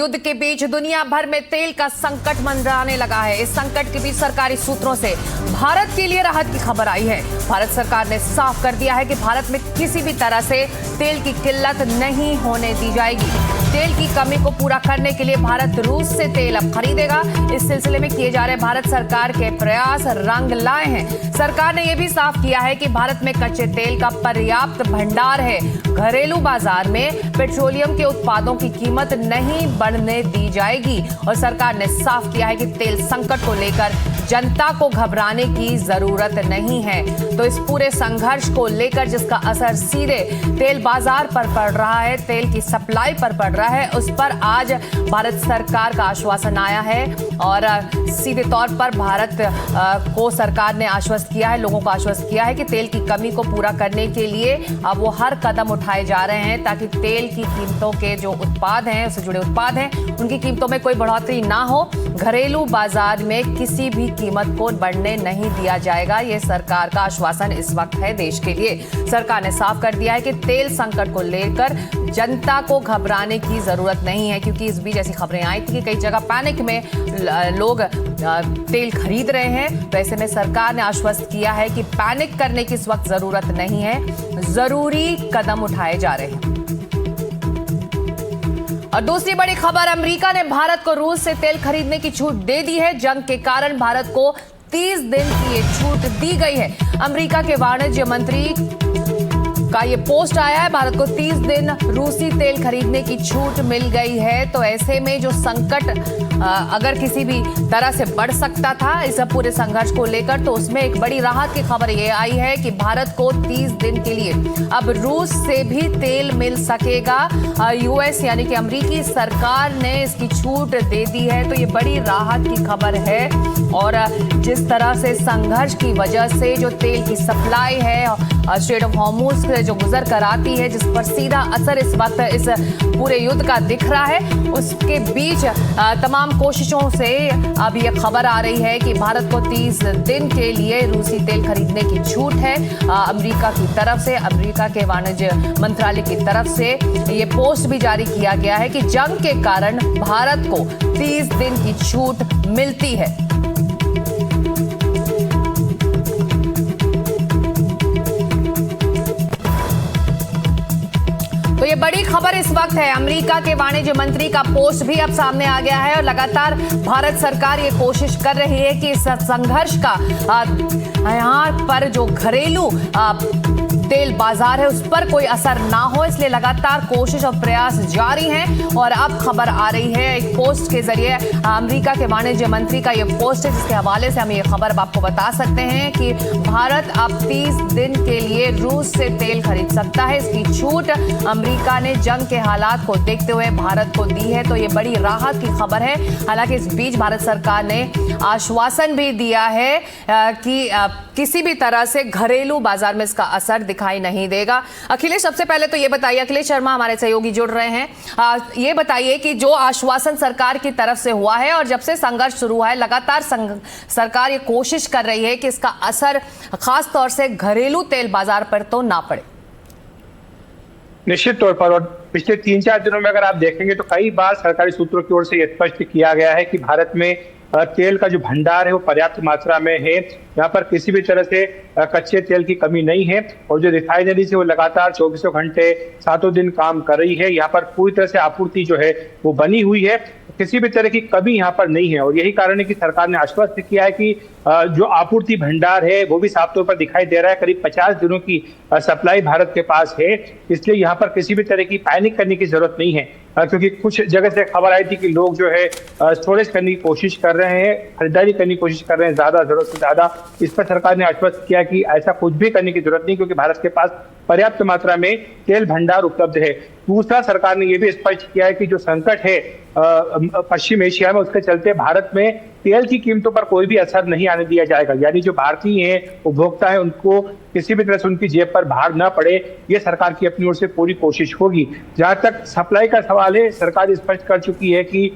युद्ध के बीच दुनिया भर में तेल का संकट मंडराने लगा है। इस संकट के बीच सरकारी सूत्रों से भारत के लिए राहत की खबर आई है। भारत सरकार ने साफ कर दिया है कि भारत में किसी भी तरह से तेल की किल्लत नहीं होने दी जाएगी। तेल की कमी को पूरा करने के लिए भारत रूस से तेल अब खरीदेगा। इस सिलसिले में किए जा रहे भारत सरकार के प्रयास रंग लाए हैं। सरकार ने यह भी साफ किया है कि भारत में कच्चे तेल का पर्याप्त भंडार है। घरेलू बाजार में पेट्रोलियम के उत्पादों की कीमत नहीं बढ़ने दी जाएगी और सरकार ने साफ किया है कि तेल संकट को लेकर जनता को घबराने की जरूरत नहीं है। तो इस पूरे संघर्ष को लेकर जिसका असर सीधे तेल बाजार पर पड़ रहा है, तेल की सप्लाई पर पड़ रहा है, उस पर आज भारत सरकार का आश्वासन आया है और सीधे तौर पर भारत को सरकार ने आश्वस्त किया है, लोगों को आश्वस्त किया है कि तेल की कमी को पूरा करने के लिए अब वो हर कदम उठाए जा रहे हैं ताकि तेल की कीमतों के जो उत्पाद हैं, उससे जुड़े उत्पाद हैं, उनकी कीमतों में कोई बढ़ोतरी ना हो। घरेलू बाजार में किसी भी कीमत को बढ़ने नहीं दिया जाएगा। ये सरकार का आश्वासन इस वक्त है देश के लिए। सरकार ने साफ कर दिया है कि तेल संकट को लेकर जनता को घबराने की जरूरत नहीं है, क्योंकि इस बीच ऐसी खबरें आई थी कि कई जगह पैनिक में लोग तेल खरीद रहे हैं। तो ऐसे में सरकार ने आश्वस्त किया है कि पैनिक करने की इस वक्त जरूरत नहीं है, जरूरी कदम उठाए जा रहे हैं। और दूसरी बड़ी खबर, अमेरिका ने भारत को रूस से तेल खरीदने की छूट दे दी है। जंग के कारण भारत को 30 दिन की ये छूट दी गई है। अमेरिका के वाणिज्य मंत्री का ये पोस्ट आया है। भारत को 30 दिन रूसी तेल खरीदने की छूट मिल गई है। तो ऐसे में जो संकट अगर किसी भी तरह से बढ़ सकता था इस पूरे संघर्ष को लेकर, तो उसमें एक बड़ी राहत की खबर ये आई है कि भारत को 30 दिन के लिए अब रूस से भी तेल मिल सकेगा। यूएस यानी कि अमेरिकी सरकार ने इसकी छूट दे दी है। तो ये बड़ी राहत की खबर है। और जिस तरह से संघर्ष की वजह से जो तेल की सप्लाई है स्ट्रेट ऑफ हॉर्मुज जो गुजर कर आती है, जिस पर सीधा असर इस वक्त इस पूरे युद्ध का दिख रहा है, उसके बीच तमाम कोशिशों से अब ये खबर आ रही है कि भारत को 30 दिन के लिए रूसी तेल खरीदने की छूट है अमेरिका की तरफ से। अमेरिका के वाणिज्य मंत्रालय की तरफ से ये पोस्ट भी जारी किया गया है कि जंग के कारण भारत को 30 दिन की छूट मिलती है। तो ये बड़ी खबर इस वक्त है। अमेरिका के वाणिज्य मंत्री का पोस्ट भी अब सामने आ गया है और लगातार भारत सरकार ये कोशिश कर रही है कि इस संघर्ष का यहाँ पर जो घरेलू तेल बाजार है उस पर कोई असर ना हो, इसलिए लगातार कोशिश और प्रयास जारी हैं। और अब खबर आ रही है एक पोस्ट के जरिए, अमेरिका के वाणिज्य मंत्री का ये पोस्ट है जिसके हवाले से हम ये खबर आपको बता सकते हैं कि भारत अब 30 दिन के लिए रूस से तेल खरीद सकता है। इसकी छूट अमेरिका ने जंग के हालात को देखते हुए भारत को दी है। तो ये बड़ी राहत की खबर है। हालांकि इस बीच भारत सरकार ने आश्वासन भी दिया है कि किसी भी तरह से घरेलू बाजार में इसका असर दिखाई नहीं देगा। अखिलेश, सबसे पहले तो ये बताइए, अखिलेश शर्मा हमारे सहयोगी जुड़ रहे हैं, ये बताइए कि जो आश्वासन सरकार की तरफ से हुआ है और जब से संघर्ष शुरू हुआ है लगातार सरकार ये कोशिश कर रही है कि इसका असर खास तौर से घरेलू तेल बाजार पर तो ना पड़े। निश्चित तौर पर, और पिछले 3-4 दिनों में अगर आप देखेंगे तो कई बार सरकारी सूत्रों की ओर से यह स्पष्ट किया गया है कि भारत में तेल का जो भंडार है वो पर्याप्त मात्रा में है। यहाँ पर किसी भी तरह से कच्चे तेल की कमी नहीं है और जो रिफाइनरी से वो लगातार 24 घंटे 7 दिन काम कर रही है। यहाँ पर पूरी तरह से आपूर्ति जो है वो बनी हुई है, किसी भी तरह की कमी यहाँ पर नहीं है। और यही कारण है कि सरकार ने आश्वस्त किया है कि जो आपूर्ति भंडार है वो भी साफ तौर पर दिखाई दे रहा है। करीब 50 दिनों की सप्लाई भारत के पास है, इसलिए यहाँ पर किसी भी तरह की पैनिक करने की जरूरत नहीं है। क्योंकि कुछ जगह से खबर आई थी कि लोग जो है स्टोरेज करने की कोशिश कर रहे हैं, खरीदारी करने की कोशिश कर रहे हैं ज्यादा, जरूरत से ज्यादा। इस पर सरकार ने आश्वस्त किया कि ऐसा कुछ भी करने की जरूरत नहीं, क्योंकि भारत के पास पर्याप्त मात्रा में तेल भंडार उपलब्ध है। दूसरा, सरकार ने यह भी स्पष्ट किया है कि जो संकट है पश्चिम एशिया में, उसके चलते भारत में तेल की कीमतों पर कोई भी असर नहीं आने दिया जाएगा। यानी जो भारतीय हैं, उपभोक्ता हैं, उनको किसी भी तरह से उनकी जेब पर भार न पड़े, ये सरकार की अपनी ओर से पूरी कोशिश होगी। जहां तक सप्लाई का सवाल है, सरकार स्पष्ट कर चुकी है कि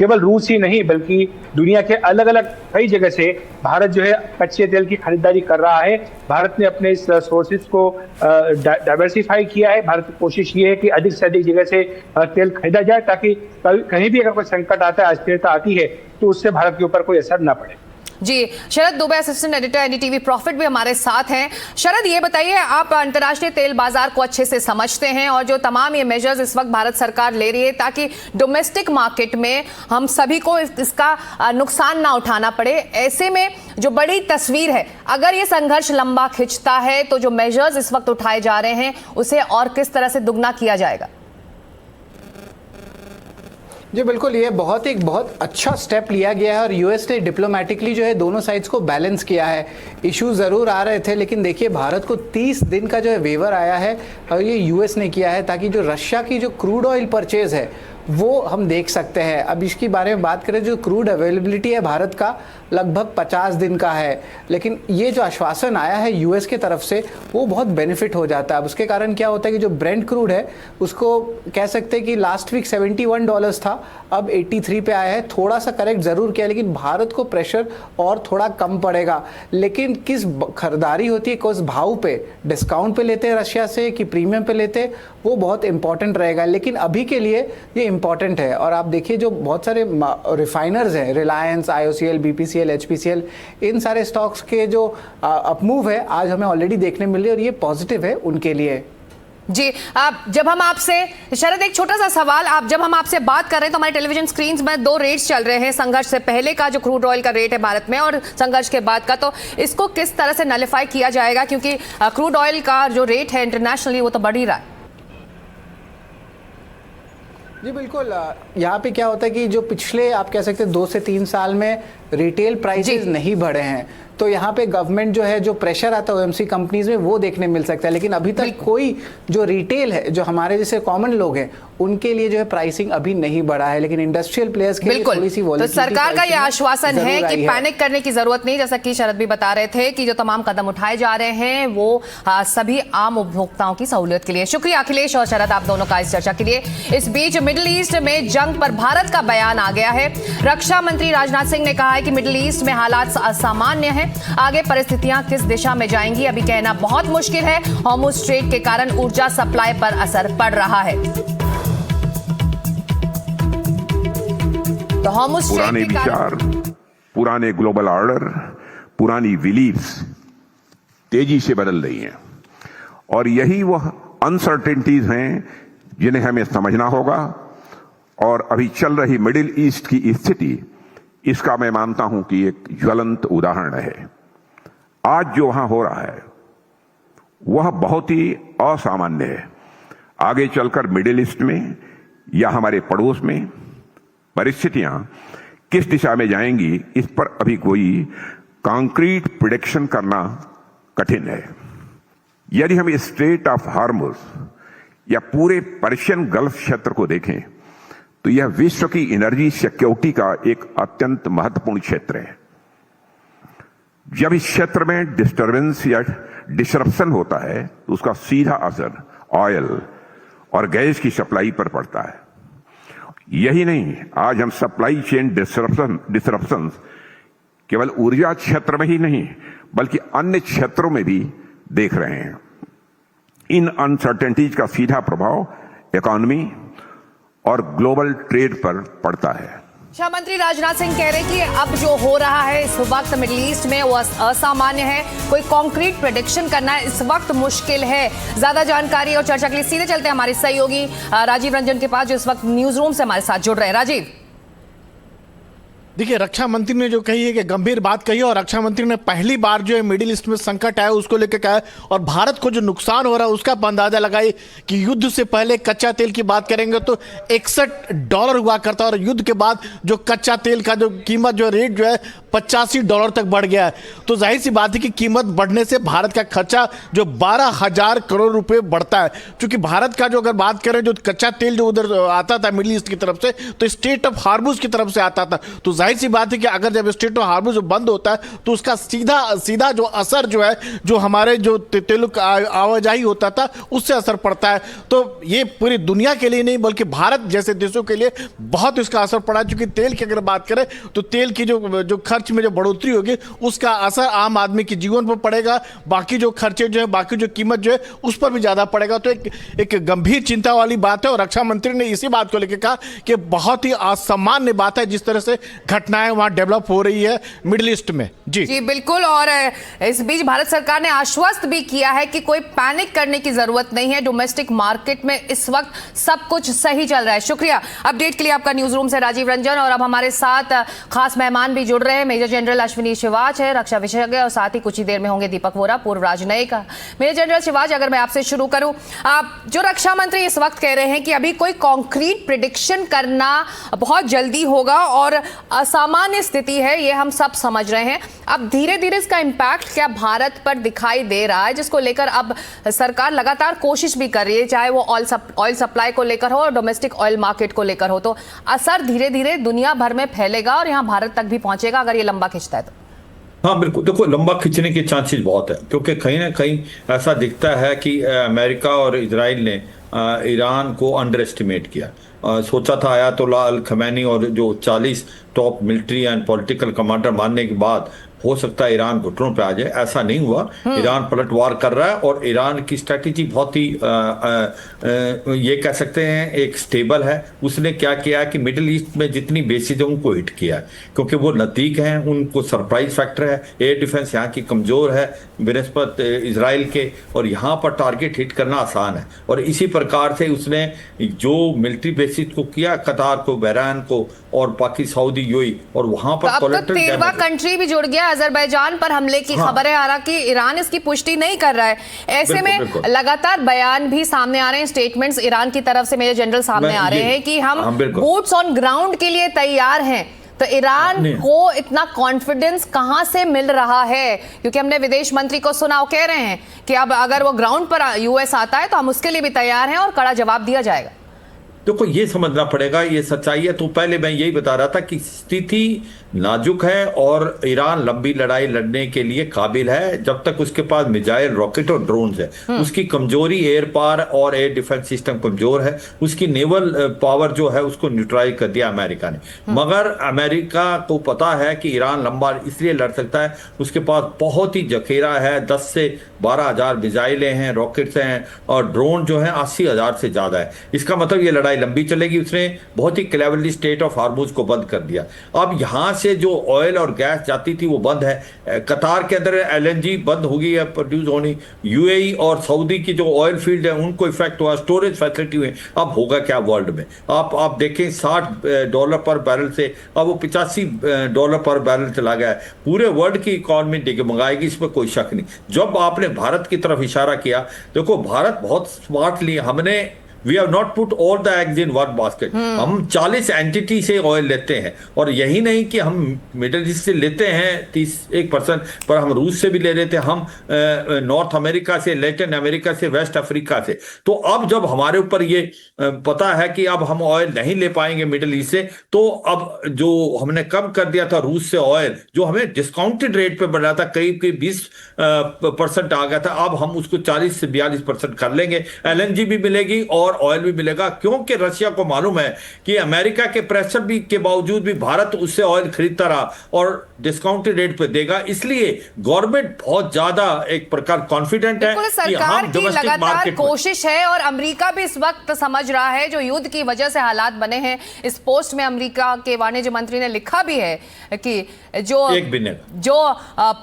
केवल रूस ही नहीं बल्कि दुनिया के अलग अलग कई जगह से भारत जो है कच्चे तेल की खरीदारी कर रहा है। भारत ने अपने इस सोर्सेज को डाइवर्सिफाई किया है। भारत की कोशिश ये है कि अधिक से अधिक जगह से तेल खरीदा जाए ताकि कहीं भी अगर कोई संकट आता है, अस्थिरता आती है, तो उससे भारत के ऊपर कोई असर ना पड़े। जी, Sharad Dubey, assistant editor NDTV profit भी हमारे साथ हैं। शरद, ये बताइए, आप अंतर्राष्ट्रीय तेल बाजार को अच्छे से समझते हैं और जो तमाम ये मेजर्स इस वक्त भारत सरकार ले रही है ताकि डोमेस्टिक मार्केट में हम सभी को इसका नुकसान ना उठाना पड़े, ऐसे में जो बड़ी तस्वीर है, अगर ये संघर्ष लंबा खिंचता है तो जो मेजर्स इस वक्त उठाए जा रहे हैं उसे और किस तरह से दुगना किया जाएगा? जी बिल्कुल, ये बहुत अच्छा स्टेप लिया गया है और यूएस ने डिप्लोमेटिकली जो है दोनों साइड्स को बैलेंस किया है। इशू ज़रूर आ रहे थे, लेकिन देखिए भारत को 30 दिन का जो है वेवर आया है और ये यूएस ने किया है ताकि जो रशिया की जो क्रूड ऑयल परचेज है वो हम देख सकते हैं। अब इसके बारे में बात करें, जो क्रूड अवेलेबिलिटी है भारत का लगभग 50 दिन का है, लेकिन ये जो आश्वासन आया है यूएस के तरफ से वो बहुत बेनिफिट हो जाता है। अब उसके कारण क्या होता है कि जो ब्रेंट क्रूड है उसको कह सकते हैं कि लास्ट वीक $71 था, अब 83 पे आया है। थोड़ा सा करेक्ट ज़रूर किया, लेकिन भारत को प्रेशर और थोड़ा कम पड़ेगा। लेकिन किस खरीदारी होती है, किस भाव पे, डिस्काउंट पे लेते हैं रशिया से कि प्रीमियम पे लेते हैं, वो बहुत इंपॉर्टेंट रहेगा। लेकिन अभी के लिए ये इंपॉर्टेंट है। और आप देखिए जो बहुत सारे रिफाइनर्स हैं, रिलायंस, IOCL, BPCL, HPCL, इन सारे स्टॉक्स के जो अपमूव है आज हमें ऑलरेडी देखने मिल रही है और ये पॉजिटिव है उनके लिए। जी, जब हम आपसे, शरद, एक छोटा सा सवाल, जब हम आपसे बात कर रहे हैं तो हमारे टेलीविजन स्क्रीन में 2 रेट्स चल रहे हैं, संघर्ष से पहले का जो क्रूड ऑयल का रेट है भारत में और संघर्ष के बाद का, तो इसको किस तरह से नलिफाई किया जाएगा, क्योंकि क्रूड ऑयल का जो रेट है इंटरनेशनली वो तो बढ़ ही रहा है। जी बिल्कुल, यहाँ पे क्या होता है कि जो पिछले आप कह सकते हैं 2 से 3 साल में रिटेल प्राइसेस नहीं बढ़े हैं, तो यहाँ पे गवर्नमेंट जो है जो प्रेशर आता है OMC कंपनीज में वो देखने मिल सकता है। लेकिन अभी तक कोई जो रिटेल है, जो हमारे जैसे कॉमन लोग हैं, उनके लिए जो है प्राइसिंग अभी नहीं बढ़ा है, लेकिन इंडस्ट्रियल प्लेयर्स के लिए थोड़ी सी तो सरकार का यह आश्वासन है कि पैनिक करने की जरूरत नहीं, जैसा कि शरद भी बता रहे थे कि जो तमाम कदम उठाए जा रहे हैं वो सभी आम उपभोक्ताओं की सहूलियत के लिए। शुक्रिया अखिलेश और शरद, आप दोनों का इस चर्चा के लिए। इस बीच मिडिल ईस्ट में जंग पर भारत का बयान आ गया है। रक्षा मंत्री राजनाथ सिंह ने कहा है कि मिडिल ईस्ट में हालात असामान्य हैं, आगे परिस्थितियां किस दिशा में जाएंगी अभी कहना बहुत मुश्किल है। हॉर्मुज़ स्ट्रेट के कारण ऊर्जा सप्लाई पर असर पड़ रहा है। तो हॉर्मुज़ स्ट्रेट पुराने के कारण, विचार, पुराने ग्लोबल ऑर्डर, पुरानी बिलीफ्स तेजी से बदल रही हैं और यही वह अनसर्टेनिटीज हैं जिन्हें हमें समझना होगा। और अभी चल रही मिडिल ईस्ट की स्थिति इसका मैं मानता हूं कि एक ज्वलंत उदाहरण है। आज जो वहां हो रहा है वह बहुत ही असामान्य है। आगे चलकर मिडिल ईस्ट में या हमारे पड़ोस में परिस्थितियां किस दिशा में जाएंगी, इस पर अभी कोई कॉन्क्रीट प्रेडिक्शन करना कठिन है। यदि हम स्ट्रेट ऑफ हॉर्मुज़ या पूरे पर्शियन गल्फ क्षेत्र को देखें तो यह विश्व की एनर्जी सिक्योरिटी का एक अत्यंत महत्वपूर्ण क्षेत्र है। जब इस क्षेत्र में डिस्टरबेंस या डिसरप्शन होता है तो उसका सीधा असर ऑयल और गैस की सप्लाई पर पड़ता है। यही नहीं, आज हम सप्लाई चेन डिसरप्शंस केवल ऊर्जा क्षेत्र में ही नहीं बल्कि अन्य क्षेत्रों में भी देख रहे हैं। इन अनसर्टेनिटीज का सीधा प्रभाव इकोनॉमी और ग्लोबल ट्रेड पर पड़ता है। रक्षा मंत्री राजनाथ सिंह कह रहे हैं कि अब जो हो रहा है इस वक्त मिडिल ईस्ट में वो असामान्य है, कोई कॉन्क्रीट प्रेडिक्शन करना इस वक्त मुश्किल है। ज्यादा जानकारी और चर्चा के लिए सीधे चलते हैं हमारे सहयोगी राजीव रंजन के पास, जो इस वक्त न्यूज रूम से हमारे साथ जुड़ रहे हैं। राजीव, देखिए, रक्षा मंत्री ने जो कही है कि गंभीर बात कही है और रक्षा मंत्री ने पहली बार जो है मिडिल ईस्ट में संकट आया उसको लेकर कहा है और भारत को जो नुकसान हो रहा है उसका अंदाजा लगाई कि युद्ध से पहले कच्चा तेल की बात करेंगे तो $61 हुआ करता है और युद्ध के बाद जो कच्चा तेल का जो कीमत जो रेट जो है $85 तक बढ़ गया है। तो जाहिर सी बात है कि कीमत बढ़ने से भारत का खर्चा जो 12,000 करोड़ रुपए बढ़ता है। क्योंकि भारत का जो अगर बात करें जो कच्चा तेल जो उधर आता था मिडिल ईस्ट की तरफ से तो स्ट्रेट ऑफ हॉर्मुज़ की तरफ से आता था, तो जाहिर सी बात है कि अगर जब स्ट्रेट ऑफ हार्मोज बंद होता है तो उसका सीधा सीधा जो असर जो है, जो हमारे जो तेलों का आवाजाही होता था उससे असर पड़ता है। तो ये पूरी दुनिया के लिए नहीं बल्कि भारत जैसे देशों के लिए बहुत इसका असर पड़ा, क्योंकि तेल की अगर बात करें तो तेल की जो खर्च में जो बढ़ोतरी होगी उसका असर आम आदमी के जीवन पर पड़ेगा, बाकी जो खर्चे जो है, बाकी जो कीमत जो है उस पर भी ज्यादा पड़ेगा। तो एक गंभीर चिंता वाली बात है और रक्षा मंत्री ने इसी बात को लेकर कहा कि बहुत ही असामान्य बात है जिस तरह से घटनाएं वहां डेवलप हो रही है मिडिल ईस्ट में। जी बिल्कुल। और इस बीच भारत सरकार ने आश्वस्त भी किया है कि कोई पैनिक करने की जरूरत नहीं है, डोमेस्टिक मार्केट में इस वक्त सब कुछ सही चल रहा है। शुक्रिया अपडेट के लिए आपका न्यूज रूम से राजीव रंजन। और अब हमारे साथ खास मेहमान भी जुड़ रहे हैं। मेजर जनरल अश्विनी शिवाच है, रक्षा विशेषज्ञ, और साथ ही कुछ ही देर में होंगे दीपक वोरा, पूर्व राजनयिक। मेजर जनरल शिवाच, अगर मैं आपसे शुरू करूं, जो रक्षा मंत्री इस वक्त कह रहे हैं कि अभी कोई कॉन्क्रीट प्रिडिक्शन करना बहुत जल्दी होगा और असामान्य स्थिति है, ये हम सब समझ रहे हैं। अब धीरे धीरे इसका इंपैक्ट क्या भारत पर दिखाई दे रहा है, जिसको लेकर अब सरकार लगातार कोशिश भी कर रही है, चाहे वो ऑयल सप्लाई को लेकर हो और डोमेस्टिक ऑयल मार्केट को लेकर हो। तो असर धीरे धीरे दुनिया भर में फैलेगा और यहां भारत तक भी पहुंचेगा अगर ये लंबा खिंचता है तो। हाँ बिल्कुल, देखो लंबा खींचने के चांसेस बहुत है, क्योंकि कहीं ना कहीं ऐसा दिखता है कि अमेरिका और इजराइल ने ईरान को अंडर एस्टिमेट किया। सोचा था आयतुल्लाह अल खमैनी और जो 40 top military and political commander मानने के बाद हो सकता है ईरान घुटनों पे आ जाए, ऐसा नहीं हुआ। ईरान पलटवार कर रहा है और ईरान की स्ट्रैटेजी बहुत ही ये कह सकते हैं एक स्टेबल है। उसने क्या किया कि मिडिल ईस्ट में जितनी बेसिस है उनको हिट किया है, क्योंकि वो नज़दीक हैं, उनको सरप्राइज फैक्टर है, एयर डिफेंस यहाँ की कमज़ोर है बनस्पत इजराइल के, और यहाँ पर टारगेट हिट करना आसान है। और इसी प्रकार से उसने जो मिलिट्री बेसिस को किया, कतार को, बहरान को और बाकी सऊदी यूएई, और वहाँ पर अब तो 13वां कंट्री भी जुड़ गया। अजरबैजान पर हमले की खबरें आ रहा कि ईरान इसकी पुष्टि नहीं कर रहा है। ऐसे में लगातार बयान भी सामने आ रहे हैं, स्टेटमेंट्स ईरान की तरफ से मेजर जनरल सामने आ रहे हैं कि हम बूट्स ऑन ग्राउंड के लिए तैयार हैं। तो ईरान को इतना कॉन्फिडेंस कहां से मिल रहा है? क्योंकि हमने विदेश मंत्री को सुना, वो कह रहे हैं कि अब अगर वो ग्राउंड पर यूएस आता है तो हम उसके लिए भी तैयार हैं और कड़ा जवाब दिया जाएगा। देखो ये समझना पड़ेगा, ये सच्चाई है। तो पहले मैं यही बता रहा था कि स्थिति नाजुक है और ईरान लंबी लड़ाई लड़ने के लिए काबिल है जब तक उसके पास मिसाइल, रॉकेट और ड्रोन्स है। उसकी कमजोरी एयर पावर और एयर डिफेंस सिस्टम कमजोर है। उसकी नेवल पावर जो है उसको न्यूट्रलाइज कर दिया अमेरिका ने। मगर अमेरिका को पता है कि ईरान लंबा इसलिए लड़ सकता है, उसके पास बहुत ही जखेरा है, 10 से 12 हजार मिसाइलें हैं, रॉकेट्स हैं और ड्रोन जो है 80,000 से ज्यादा है। इसका मतलब ये लड़ाई लंबी चलेगी। उसने बहुत ही क्लेवरली स्टेट ऑफ हार्मोज को बंद कर दिया। अब यहां से जो ऑयल और गैस जाती थी वो बंद है। कतार के अंदर एलएनजी बंद हो गई है प्रोड्यूस होनी। यूएई और सऊदी की जो ऑयल फील्ड है उनको इफेक्ट हुआ, स्टोरेज फैसिलिटी हुई। अब होगा क्या वर्ल्ड में? आप देखें $60 पर बैरल से अब वो $85 पर बैरल चला गया है। पूरे वर्ल्ड की इकॉनमी डगमगाएगी, इसमें कोई शक नहीं। जब आपने भारत की तरफ इशारा किया, देखो भारत बहुत स्मार्टली, हमने We have not put all the eggs in one basket. हम 40 एंटिटी से ऑयल लेते हैं, और यही नहीं कि हम मिडिल ईस्ट से लेते हैं 31%, पर हम रूस से भी ले लेते हैं, हम नॉर्थ अमेरिका से, लैटिन अमेरिका से, वेस्ट अफ्रीका से। तो अब जब हमारे ऊपर ये पता है कि अब हम ऑयल नहीं ले पाएंगे मिडिल ईस्ट से, तो अब जो हमने कम कर दिया था रूस से ऑयल, जो हमें डिस्काउंटेड रेट पे बढ़ा था, करीब 20% आ गया था, अब हम उसको 40 से 42% कर लेंगे। एलएनजी भी मिलेगी और ऑयल भी मिलेगा, क्योंकि रशिया को मालूम है कि अमेरिका के प्रेशर भी के बावजूद भी भारत उससे ऑयल खरीदता रहा और डिस्काउंटेड रेट पे देगा। इसलिए गवर्नमेंट बहुत ज्यादा एक प्रकार कॉन्फिडेंट है कि सरकार की लगातार कोशिश है, और अमेरिका भी इस वक्त समझ रहा है जो युद्ध की वजह से हालात बने हैं। इस पोस्ट में अमेरिका के वाणिज्य मंत्री ने लिखा भी है कि जो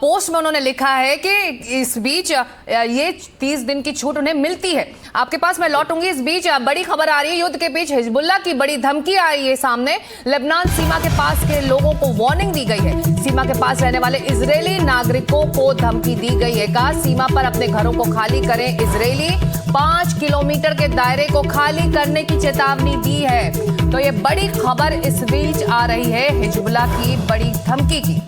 पोस्ट में उन्होंने लिखा है कि इस बीच ये 30 दिन की छूट उन्हें मिलती है। आपके पास मैं लौटूंगी। इस बीच बड़ी खबर आ रही है, युद्ध के बीच हिजबुल्ला की बड़ी धमकी आ रही है सामने। लेबनान सीमा के पास के लोगों को वार्निंग दी गई है। सीमा के पास रहने वाले इजरायली नागरिकों को धमकी दी गई है। कहा सीमा पर अपने घरों को खाली करें। इजरायली 5 किलोमीटर के दायरे को खाली करने की चेतावनी दी है। तो ये बड़ी खबर इस बीच आ रही है, हिजबुल्ला की बड़ी धमकी की।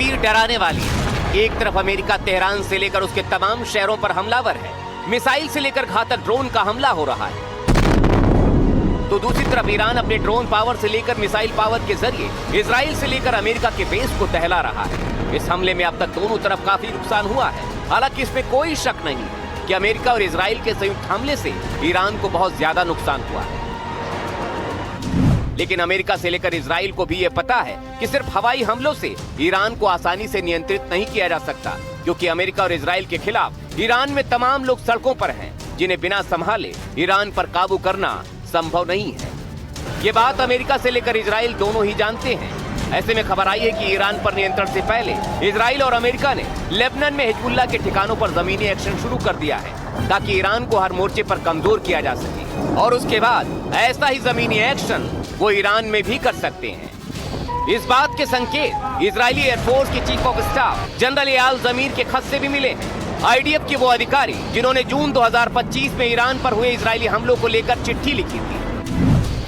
तस्वीर डराने वाली है। एक तरफ अमेरिका तेहरान से लेकर उसके तमाम शहरों पर हमलावर है, मिसाइल से लेकर घातक ड्रोन का हमला हो रहा है, तो दूसरी तरफ ईरान अपने ड्रोन पावर से लेकर मिसाइल पावर के जरिए इजराइल से लेकर अमेरिका के बेस को दहला रहा है। इस हमले में अब तक दोनों तरफ काफी नुकसान हुआ है। हालांकि इसमें कोई शक नहीं कि अमेरिका और इजराइल के संयुक्त हमले से ईरान को बहुत ज्यादा नुकसान हुआ है। लेकिन अमेरिका से लेकर इजराइल को भी यह पता है कि सिर्फ हवाई हमलों से ईरान को आसानी से नियंत्रित नहीं किया जा सकता, क्योंकि अमेरिका और इजराइल के खिलाफ ईरान में तमाम लोग सड़कों पर हैं, जिन्हें बिना संभाले ईरान पर काबू करना संभव नहीं है। ये बात अमेरिका से लेकर इजराइल दोनों ही जानते हैं। ऐसे में खबर आई है कि ईरान पर नियंत्रण से पहले इजराइल और अमेरिका ने लेबनान में हिजबुल्लाह के ठिकानों पर जमीनी एक्शन शुरू कर दिया है, ताकि ईरान को हर मोर्चे पर कमजोर किया जा सके, और उसके बाद ऐसा ही जमीनी एक्शन वो ईरान में भी कर सकते हैं। इस बात के संकेत इजरायली एयरफोर्स के chief of staff general Eyal Zamir के खत से भी मिले हैं। आईडीएफ के वो अधिकारी जिन्होंने जून 2025 में ईरान पर हुए इजरायली हमलों को लेकर चिट्ठी लिखी थी।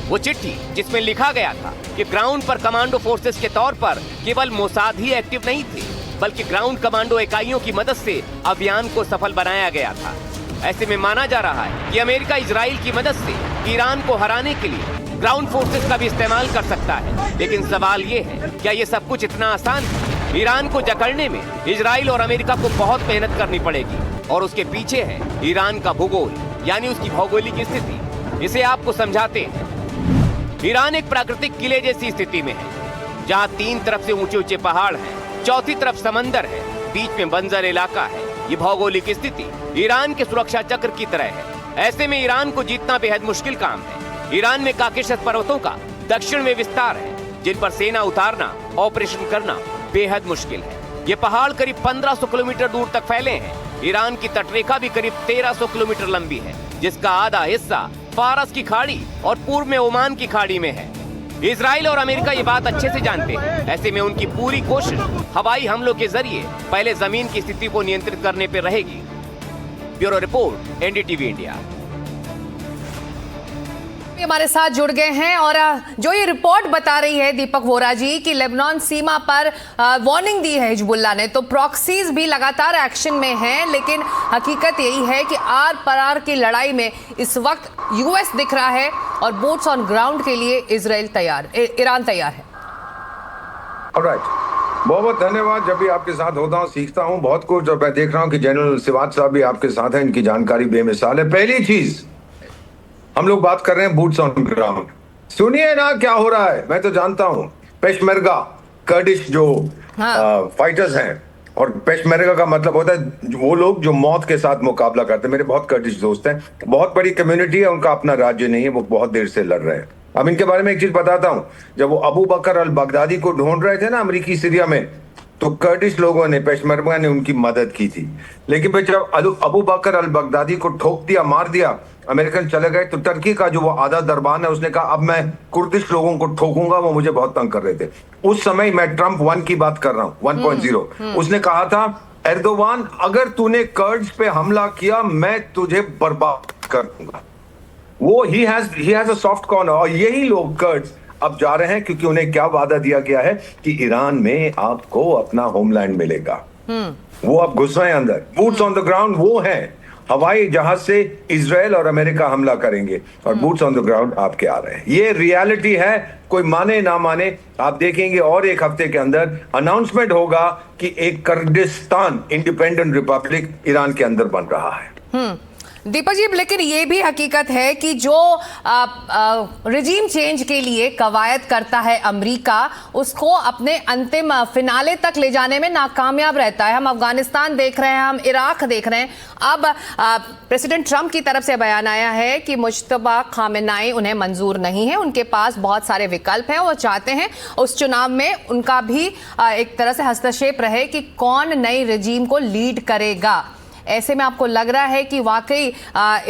वो चिट्ठी जिसमें लिखा गया था कि ग्राउंड पर कमांडो फोर्सेस के तौर पर केवल मोसाद ही एक्टिव नहीं थे, बल्कि ग्राउंड कमांडो इकाइयों की मदद से अभियान को सफल बनाया गया था। ऐसे में माना जा रहा है कि अमेरिका इजराइल की मदद से ईरान को हराने के लिए ग्राउंड फोर्सेस का भी इस्तेमाल कर सकता है। लेकिन सवाल ये है, क्या ये सब कुछ इतना आसान है? ईरान को जकड़ने में इजराइल और अमेरिका को बहुत मेहनत करनी पड़ेगी, और उसके पीछे है ईरान का भूगोल, यानी उसकी भौगोलिक स्थिति। इसे आपको समझाते हैं। ईरान एक प्राकृतिक किले जैसी स्थिति में है, जहां तीन तरफ से ऊंचे ऊंचे पहाड़ हैं, चौथी तरफ समंदर है, बीच में बंजर इलाका है। ये भौगोलिक स्थिति ईरान के सुरक्षा चक्र की तरह है। ऐसे में ईरान को जीतना बेहद मुश्किल काम है। ईरान में काकेशस पर्वतों का दक्षिण में विस्तार है, जिन पर सेना उतारना, ऑपरेशन करना बेहद मुश्किल है। ये पहाड़ करीब 1500 किलोमीटर दूर तक फैले हैं। ईरान की तटरेखा भी करीब 1300 किलोमीटर लंबी है, जिसका आधा हिस्सा फारस की खाड़ी और पूर्व में ओमान की खाड़ी में है। इजराइल और अमेरिका ये बात अच्छे से जानते हैं। ऐसे में उनकी पूरी कोशिश हवाई हमलों के जरिए पहले जमीन की स्थिति को नियंत्रित करने पर रहेगी। Bureau report, NDTV India. हमारे साथ जुड़ गए हैं, और जो ये रिपोर्ट बता रही है दीपक वोरा जी कि लेबनान सीमा पर वार्निंग दी है हिजबुल्लाह ने, तो प्रॉक्सीज भी लगातार एक्शन में हैं। लेकिन हकीकत यही है कि आर पार की लड़ाई में इस वक्त यूएस दिख रहा है, और बूट्स ऑन ग्राउंड के लिए ईरान तैयार है। ऑलराइट, बहुत बहुत धन्यवाद। जब भी आपके साथ होता हूँ सीखता हूँ बहुत कुछ, और मैं देख रहा हूँ कि जनरल सिवात साहब भी आपके साथ हैं। इनकी जानकारी बेमिसाल है। पहली चीज, हम लोग बात कर रहे हैं बूट्स ऑन ग्राउंड। सुनिए ना क्या हो रहा है। मैं तो जानता हूं पेशमर्गा कर्डिश जो फाइटर्स हैं, और पेशमर्गा का मतलब होता है वो लोग जो मौत के साथ मुकाबला करते हैं। मेरे बहुत कर्डिश दोस्त हैं, बहुत बड़ी कम्युनिटी है, उनका अपना राज्य नहीं है, वो बहुत देर से लड़ रहे हैं। अब इनके बारे में एक चीज बताता हूं। जब वो अबू बकर अल बगदादी को ढूंढ रहे थे ना अमरीकी सीरिया में, तो कर्डिश लोगों ने, पेशमर्गा ने उनकी मदद की थी। लेकिन फिर जब अबू बकर अल बगदादी को ठोक दिया, मार दिया, अमेरिकन चले गए, तो टर्की का जो वो आधा दरबान है उसने कहा अब मैं कुर्दिश लोगों को ठोकूंगा, वो मुझे बहुत तंग कर रहे थे। उस समय मैं ट्रंप 1 की बात कर रहा हूं, 1.0। उसने कहा था एर्दोवान अगर तूने कर्ड्स पे हमला किया मैं तुझे बर्बाद कर दूंगा। वो he has a soft corner. और यही लोग कर्ड्स अब जा रहे हैं, क्योंकि उन्हें क्या वादा दिया गया है कि ईरान में आपको अपना होमलैंड मिलेगा। वो अब घुस रहे हैं अंदर। बूट्स ऑन द ग्राउंड वो हैं। हवाई जहाज से इजराइल और अमेरिका हमला करेंगे, और बूट्स ऑन द ग्राउंड आपके आ रहे हैं। ये रियलिटी है, कोई माने ना माने। आप देखेंगे और एक हफ्ते के अंदर अनाउंसमेंट होगा कि एक कुर्दिस्तान इंडिपेंडेंट रिपब्लिक ईरान के अंदर बन रहा है। दीपक जी, लेकिन ये भी हकीकत है कि जो रिजीम चेंज के लिए कवायद करता है अमेरिका, उसको अपने अंतिम फिनाले तक ले जाने में नाकामयाब रहता है। हम अफगानिस्तान देख रहे हैं, हम इराक देख रहे हैं। अब प्रेसिडेंट ट्रंप की तरफ से बयान आया है कि मुश्तबा खामेनाई उन्हें मंजूर नहीं है, उनके पास बहुत सारे विकल्प हैं। वो चाहते हैं उस चुनाव में उनका भी एक तरह से हस्तक्षेप रहे कि कौन नई रिजीम को लीड करेगा। ऐसे में आपको लग रहा है कि वाकई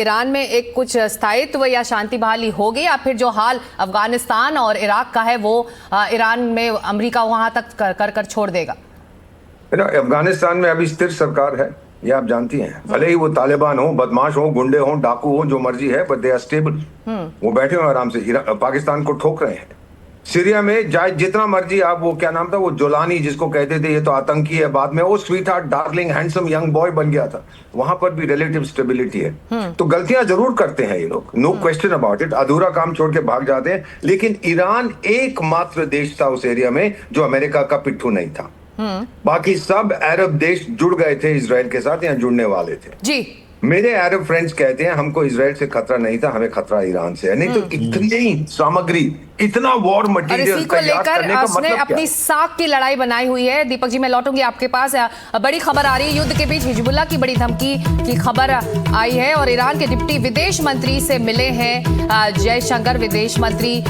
ईरान में एक कुछ स्थायित्व या शांति बहाली होगी, या फिर जो हाल अफगानिस्तान और इराक का है वो ईरान में अमेरिका वहां तक कर छोड़ देगा? अफगानिस्तान में अभी स्थिर सरकार है, ये आप जानती हैं। भले ही वो तालिबान हो, बदमाश हो, गुंडे हो, डाकू हो, जो मर्जी है, बट दे आर स्टेबल। वो बैठे हो आराम से, पाकिस्तान को ठोक रहे हैं। सीरिया में जाए जितना मर्जी आप, वो क्या नाम था वो जोलानी जिसको कहते थे ये तो आतंकी है, बाद में वो sweet heart darling handsome young boy बन गया था। वहां पर भी रिलेटिव स्टेबिलिटी है। तो गलतियां जरूर करते हैं ये लोग, नो क्वेश्चन अबाउट इट, अधूरा काम छोड़ के भाग जाते हैं। लेकिन ईरान एकमात्र देश था उस एरिया में जो अमेरिका का पिट्ठू नहीं था। बाकी सब अरब देश जुड़ गए थे इजराइल के साथ या जुड़ने वाले थे। जी, मेरे अरब फ्रेंड्स कहते हैं हमको इजराइल से खतरा नहीं था, हमें खतरा ईरान से है। नहीं तो इतनी सामग्री, इतना वॉर और मटेरियल इसी को लेकर उसने अपनी साख की लड़ाई बनाई हुई है। दीपक जी, मैं लौटूंगी आपके पास। बड़ी खबर आ रही है, युद्ध के बीच हिजबुल्लाह की बड़ी धमकी की खबर आई है और ईरान के डिप्टी विदेश मंत्री से मिले हैं जयशंकर। विदेश मंत्री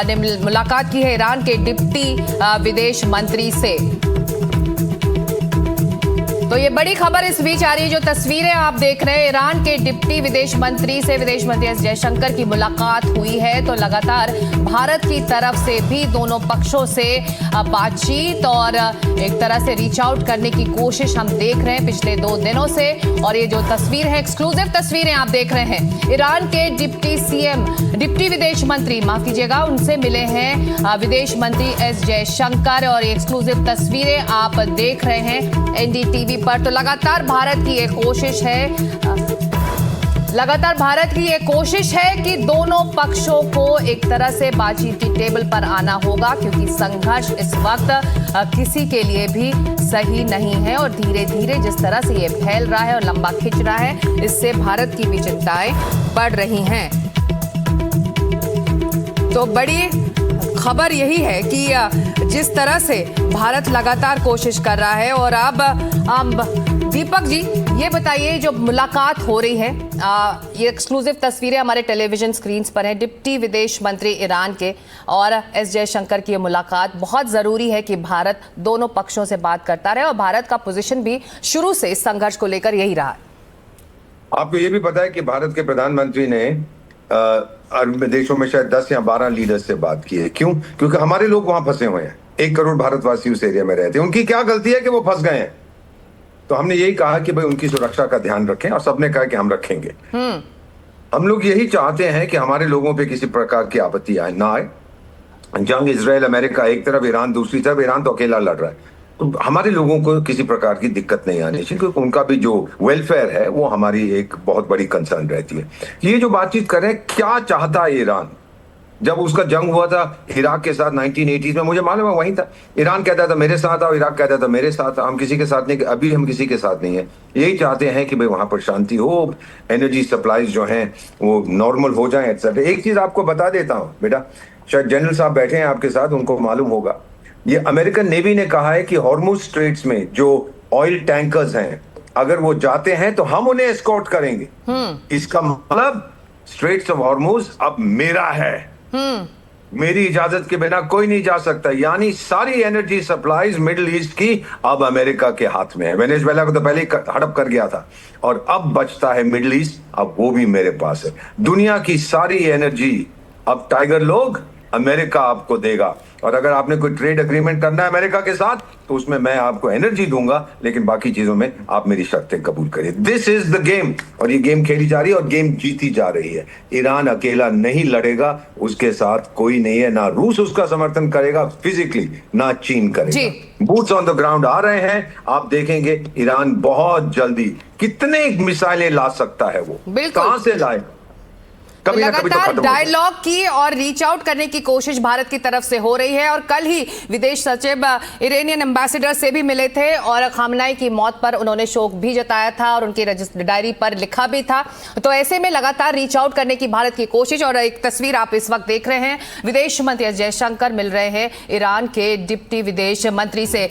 ने मुलाकात की है ईरान के डिप्टी विदेश मंत्री से। तो ये बड़ी खबर इस बीच आ रही है, जो तस्वीरें आप देख रहे हैं, ईरान के डिप्टी विदेश मंत्री से विदेश मंत्री एस जयशंकर की मुलाकात हुई है। तो लगातार भारत की तरफ से भी दोनों पक्षों से बातचीत और एक तरह से रीच आउट करने की कोशिश हम देख रहे हैं पिछले 2 दिनों से। और ये जो तस्वीर है, एक्सक्लूसिव तस्वीरें आप देख रहे हैं, ईरान के डिप्टी विदेश मंत्री, माफ कीजिएगा, उनसे मिले हैं विदेश मंत्री एस जयशंकर। और ये एक्सक्लूसिव तस्वीरें आप देख रहे हैं एनडीटीवी पर। तो लगातार भारत की ये कोशिश है कि दोनों पक्षों को एक तरह से बातचीत की टेबल पर आना होगा, क्योंकि संघर्ष इस वक्त किसी के लिए भी सही नहीं है। और धीरे धीरे जिस तरह से ये फैल रहा है और लंबा खिंच रहा है, इससे भारत की भी चिंताएं बढ़ रही हैं। तो बड़ी खबर यही है कि जिस तरह से भारत लगातार कोशिश कर रहा है। और अब दीपक जी, ये बताइए, जो मुलाकात हो रही है, ये एक्सक्लूसिव तस्वीरें हमारे टेलीविजन स्क्रीन पर हैं, डिप्टी विदेश मंत्री ईरान के और एस जयशंकर की ये मुलाकात। बहुत ज़रूरी है कि भारत दोनों पक्षों से बात करता रहे और भारत का पोजीशन भी शुरू से इस संघर्ष को लेकर यही रहा है। आपको ये भी पता है कि भारत के प्रधानमंत्री ने अरब देशों में शायद 10 या 12 लीडर्स से बात की है। क्यों? क्योंकि हमारे लोग वहां फंसे हुए हैं। 1 करोड़ भारतवासी उस एरिया में रहते हैं। उनकी क्या गलती है कि वो फंस गए हैं? तो हमने यही कहा कि भाई उनकी सुरक्षा का ध्यान रखें, और सबने कहा कि हम रखेंगे। हम लोग यही चाहते हैं कि हमारे लोगों पे किसी प्रकार की आपत्ति आए ना आए। जंग इजराइल अमेरिका एक तरफ, ईरान दूसरी तरफ। ईरान तो अकेला लड़ रहा है, तो हमारे लोगों को किसी प्रकार की दिक्कत नहीं आनी चाहिए, क्योंकि उनका भी जो वेलफेयर है वो हमारी एक बहुत बड़ी कंसर्न रहती है। ये जो बातचीत कर रहे हैं, क्या चाहता है ईरान? जब उसका जंग हुआ था इराक के साथ 1980s में, मुझे मालूम है वहीं था। ईरान कहता था मेरे साथ आओ, इराक कहता था मेरे साथ आओ। हम किसी के साथ नहीं, अभी हम किसी के साथ नहीं है। यही चाहते हैं कि भाई वहां पर शांति हो, एनर्जी सप्लाईज जो हैं वो नॉर्मल हो जाए, एटसेट्रा। एक चीज आपको बता देता हूँ बेटा, शायद जनरल साहब बैठे हैं आपके साथ, उनको मालूम होगा। ये अमेरिकन नेवी ने कहा है कि हॉर्मुज स्ट्रेट्स में जो ऑयल टैंकर्स हैं, अगर वो जाते हैं तो हम उन्हें एस्कॉर्ट करेंगे। इसका मतलब स्ट्रेट्स ऑफ हॉर्मुज अब मेरा है। मेरी इजाजत के बिना कोई नहीं जा सकता। यानी सारी एनर्जी सप्लाईज मिडिल ईस्ट की अब अमेरिका के हाथ में है। वेनेजुएला को तो पहले ही हड़प कर गया था, और अब बचता है मिडिल ईस्ट, अब वो भी मेरे पास है। दुनिया की सारी एनर्जी अब टाइगर लोग अमेरिका आपको देगा। और अगर आपने कोई ट्रेड एग्रीमेंट करना है अमेरिका के साथ, तो उसमें मैं आपको एनर्जी दूंगा, लेकिन बाकी चीजों में आप मेरी शर्तें कबूल करिए। दिस इज द गेम, और ये गेम खेली जा रही है और गेम जीती जा रही है। ईरान अकेला नहीं लड़ेगा, उसके साथ कोई नहीं है। ना रूस उसका समर्थन करेगा फिजिकली, ना चीन करेगा। बूट्स ऑन द ग्राउंड आ रहे हैं। आप देखेंगे ईरान बहुत जल्दी कितने मिसाइलें ला सकता है। वो कहां से लाएगा? लगातार डायलॉग की और रीच आउट करने की कोशिश भारत की तरफ से हो रही है। और कल ही विदेश सचिव इरानियन एम्बेसडर से भी मिले थे और खामनाई की मौत पर उन्होंने शोक भी जताया था और उनकी डायरी पर लिखा भी था। तो ऐसे में लगातार रीच आउट करने की भारत की कोशिश। और एक तस्वीर आप इस वक्त देख रहे हैं, विदेश मंत्री एस जयशंकर मिल रहे हैं ईरान के डिप्टी विदेश मंत्री से।